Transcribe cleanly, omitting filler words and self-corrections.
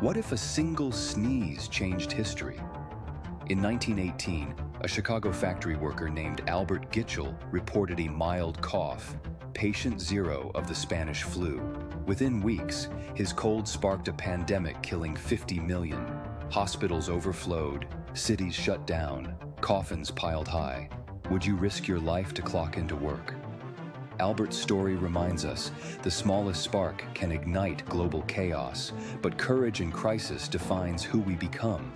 What if a single sneeze changed history? In 1918, a Chicago factory worker named Albert Gitchell reported a mild cough, patient zero of the Spanish flu. Within weeks, his cold sparked a pandemic killing 50 million. Hospitals overflowed, cities shut down, coffins piled high. Would you risk your life to clock into work? Albert's story reminds us the smallest spark can ignite global chaos, but courage in crisis defines who we become.